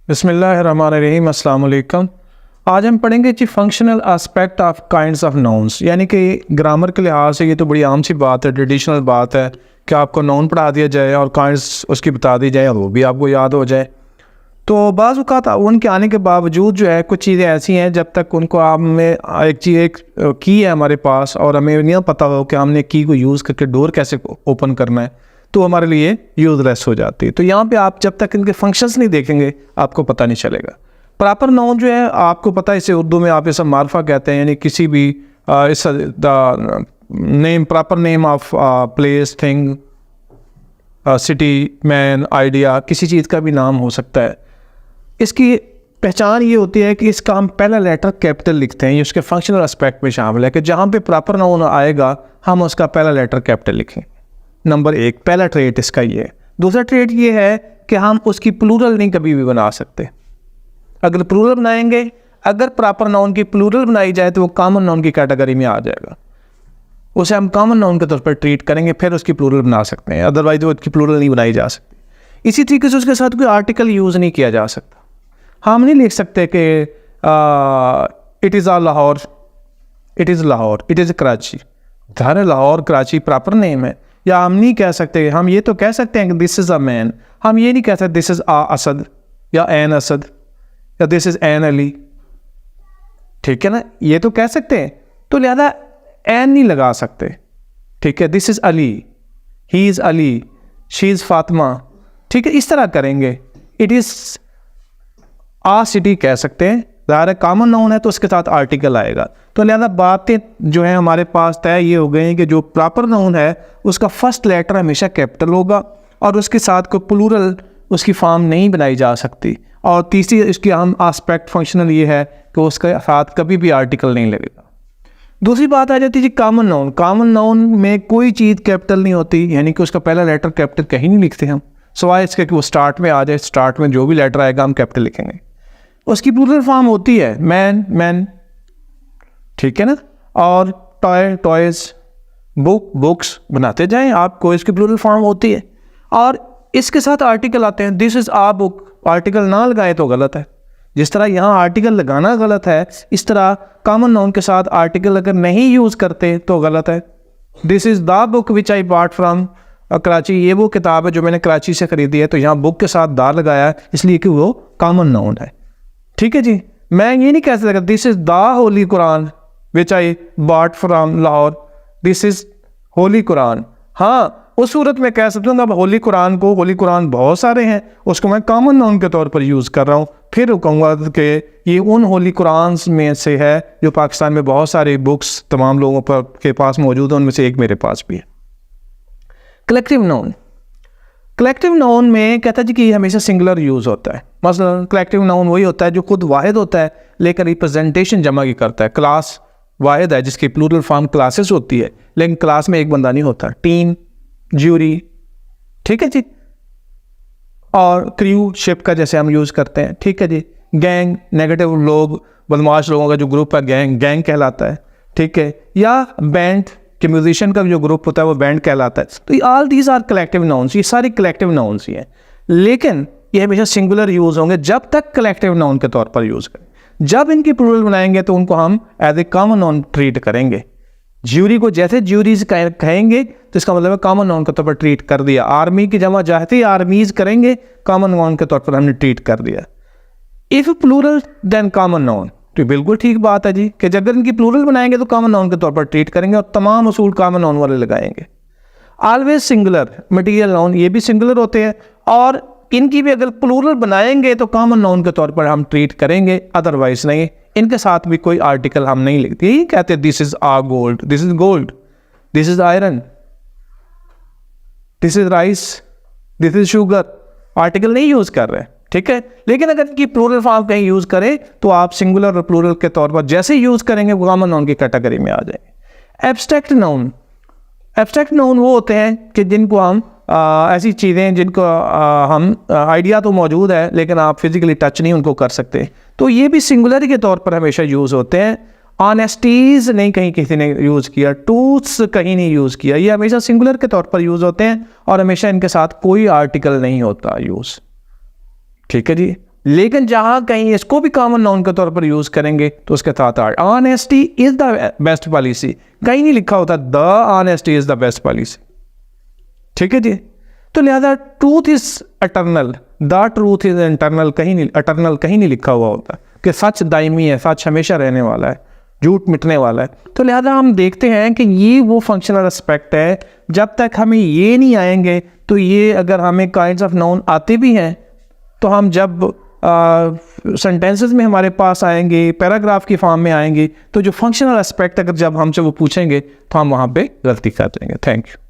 बिस्मिल्लाहिर्रहमानिर्रहीम, अस्सलाम वालेकुम। आज हम पढ़ेंगे जी functional aspect of kinds of nouns, यानी कि ग्रामर के लिहाज से ये तो बड़ी आम सी बात है, ट्रेडिशनल बात है कि आपको नाउन पढ़ा दिया जाए और काइंड्स उसकी बता दी जाए और वो भी आपको याद हो जाए। तो बाज़ औक़ात उनके आने के बावजूद जो है कुछ चीज़ें ऐसी हैं जब तक उनको आप में एक की है हमारे पास और हमें नहीं पता हो कि हमने की को यूज़ करके डोर कैसे ओपन करना है, तो हमारे लिए यूज़लेस हो जाती है। तो यहाँ पे आप जब तक इनके फंक्शंस नहीं देखेंगे आपको पता नहीं चलेगा। प्रॉपर नाउन जो है आपको पता है, इसे उर्दू में आप इसे मार्फा कहते हैं, यानी किसी भी इस the name proper name of place, thing, city, man, idea, किसी चीज़ का भी नाम हो सकता है। इसकी पहचान ये होती है कि इसका हम पहला लेटर कैपिटल लिखते हैं, ये उसके फंक्शनल एस्पेक्ट में शामिल है कि जहाँ पे प्रॉपर नाउन आएगा हम उसका पहला लेटर कैपिटल लिखें। नंबर एक, पहला ट्रेट इसका ये है। दूसरा ट्रेट ये है कि हम उसकी प्लूरल नहीं कभी भी बना सकते। अगर प्लूरल बनाएंगे, अगर प्रॉपर नाउन की प्लूरल बनाई जाए तो वो कॉमन नाउन की कैटेगरी में आ जाएगा, उसे हम कॉमन नाउन के तौर पर ट्रीट करेंगे, फिर उसकी प्लूरल बना सकते हैं, अदरवाइज वो उसकी प्लूरल नहीं बनाई जा सकती। इसी तरीके से उसके साथ कोई आर्टिकल यूज़ नहीं किया जा सकता। हम नहीं लिख सकते कि it is Lahore, it is Lahore, it is Karachi. ज़ाहिर है लाहौर कराची प्रॉपर नेम है। या हम नहीं कह सकते, हम ये तो कह सकते हैं कि दिस इज़ अ मैन, हम ये नहीं कह सकते दिस इज़ आ असद या एन असद या दिस इज़ एन अली, ठीक है ना, ये तो कह सकते हैं। तो लिहाजा एन नहीं लगा सकते, ठीक है। This is Ali, he is Ali, she is Fatima, ठीक है, इस तरह करेंगे। इट इज़ आ सिटी कह सकते हैं, ज़ाहिर है कॉमन नाउन है तो उसके साथ आर्टिकल आएगा। तो लिहाजा बातें जो है हमारे पास तय ये हो गई हैं कि जो प्रॉपर नाउन है उसका फर्स्ट लेटर हमेशा कैपिटल होगा और उसके साथ कोई प्लूरल उसकी फॉर्म नहीं बनाई जा सकती। और तीसरी इसकी अहम आस्पेक्ट फंक्शनल ये है कि उसके साथ कभी भी आर्टिकल नहीं लगेगा। दूसरी बात आ जाती है जी कॉमन नाउन। कॉमन नाउन में कोई चीज़ कैपिटल नहीं होती, यानी कि उसका पहला लेटर कैपिटल कहीं नहीं लिखते हम, सिवाय इसके कि वो स्टार्ट में आ जाए। स्टार्ट में जो भी लेटर आएगा हम कैपिटल लिखेंगे। उसकी प्लूरल फॉर्म होती है मैन, मैन, ठीक है ना, और टॉय, टॉयज़, बुक, बुक्स, बनाते जाएं आपको, इसकी प्लूरल फॉर्म होती है। और इसके साथ आर्टिकल आते हैं। This is a book, article ना लगाए तो गलत है। जिस तरह यहाँ आर्टिकल लगाना गलत है, इस तरह कॉमन नाउन के साथ आर्टिकल अगर नहीं यूज़ करते तो गलत है। This is the book which I bought from Karachi, ये वो किताब है जो मैंने कराची से ख़रीदी है। तो यहाँ बुक के साथ दा लगाया है इसलिए कि वो कॉमन नाउन है, ठीक है जी। मैं ये नहीं कह सकता this is the Holi Quran which I bought from Lahore, this is Holi Quran. हाँ, उस सूरत में कह सकता हूँ अब होली कुरान को, होली कुरान बहुत सारे हैं, उसको मैं कॉमन नाउन के तौर पर यूज़ कर रहा हूँ। फिर कहूँगा कि ये उन होली कुरान में से है जो पाकिस्तान में बहुत सारी बुक्स तमाम लोगों पर के पास मौजूद है, उनमें से एक मेरे पास भी है। कलेक्टिव नाउन, कलेक्टिव नाउन में कहता है जी कि हमेशा सिंगुलर यूज़ होता है। मसलन कलेक्टिव नाउन वही होता है जो खुद वाहिद होता है लेकिन रिप्रेजेंटेशन जमा की करता है। क्लास वाहिद है जिसकी प्लूरल फॉर्म क्लासेस होती है, लेकिन क्लास में एक बंदा नहीं होता। टीम, ज्यूरी, ठीक है जी, और क्रू, शिप का जैसे हम यूज़ करते हैं, ठीक है जी। गैंग, नेगेटिव लोग, बदमाश लोगों का जो ग्रुप है गैंग, गैंग कहलाता है, ठीक है। या बैंड कि म्यूजिशियन का जो ग्रुप होता है वो बैंड कहलाता है। तो all these are collective nouns, ये सारी कलेक्टिव नाउन्स ही हैं, लेकिन ये हमेशा सिंगुलर यूज़ होंगे जब तक कलेक्टिव नाउन के तौर पर यूज़ करें। जब इनकी प्लूरल बनाएंगे तो उनको हम as a common noun treat करेंगे। ज्यूरी को जैसे ज्यूरीज कहेंगे तो इसका मतलब है कॉमन नाउन के तौर पर ट्रीट कर दिया। आर्मी की जमा जैसे ही आर्मीज करेंगे कॉमन नाउन के तौर पर हमने ट्रीट कर दिया। If plural then common noun, तो बिल्कुल ठीक बात है जी कि जब इनकी प्लूरल बनाएंगे तो कॉमन नाउन के तौर पर ट्रीट करेंगे और तमाम असूल कॉमन नाउन वाले लगाएंगे। ऑलवेज सिंगुलर, मटीरियल नाउन ये भी सिंगुलर होते हैं और इनकी भी अगर प्लूरल बनाएंगे तो कॉमन नाउन के तौर पर हम ट्रीट करेंगे, अदरवाइज नहीं। इनके साथ भी कोई आर्टिकल हम नहीं लिखते। यही कहते हैं this is a gold, this is gold, this is iron, this is rice, this is sugar, article नहीं यूज कर रहे, ठीक है। लेकिन अगर इनकी प्लूरल फॉर्म कहीं यूज करें तो आप सिंगुलर और प्लूरल के तौर पर जैसे यूज करेंगे वो कॉमन नाउन की कैटेगरी में आ जाएंगे। एब्स्ट्रैक्ट नाउन, एब्स्ट्रैक्ट नाउन वो होते हैं कि जिनको हम ऐसी चीज़ें जिनको हम आइडिया तो मौजूद है लेकिन आप फिजिकली टच नहीं उनको कर सकते, तो ये भी सिंगुलर के तौर पर हमेशा यूज़ होते हैं। ऑनेस्टीज़ नहीं कहीं किसी ने यूज़ किया, ट्रूथ्स कहीं नहीं यूज़ किया, ये हमेशा सिंगुलर के तौर पर यूज़ होते हैं और हमेशा इनके साथ कोई आर्टिकल नहीं होता यूज़, ठीक है जी। लेकिन जहाँ कहीं इसको भी कॉमन नाउन के तौर पर यूज़ करेंगे तो उसके साथ honesty is the best policy, कहीं नहीं लिखा होता the honesty is the best policy. ठीक है जी। तो लिहाजा truth is eternal, the truth is internal, कहीं नहीं अटर्नल कहीं नहीं लिखा हुआ होता कि सच दायमी है, सच हमेशा रहने वाला है, झूठ मिटने वाला है। तो लिहाजा हम देखते हैं कि ये वो फंक्शनल एस्पेक्ट है, जब तक हमें ये नहीं आएंगे तो ये अगर हमें काइंड्स ऑफ नाउन आते भी हैं तो हम जब सेंटेंसेस में हमारे पास आएंगे, पैराग्राफ की फॉर्म में आएंगे, तो जो फंक्शनल एस्पेक्ट अगर जब हमसे वो पूछेंगे तो हम वहाँ पे गलती कर देंगे। Thank you.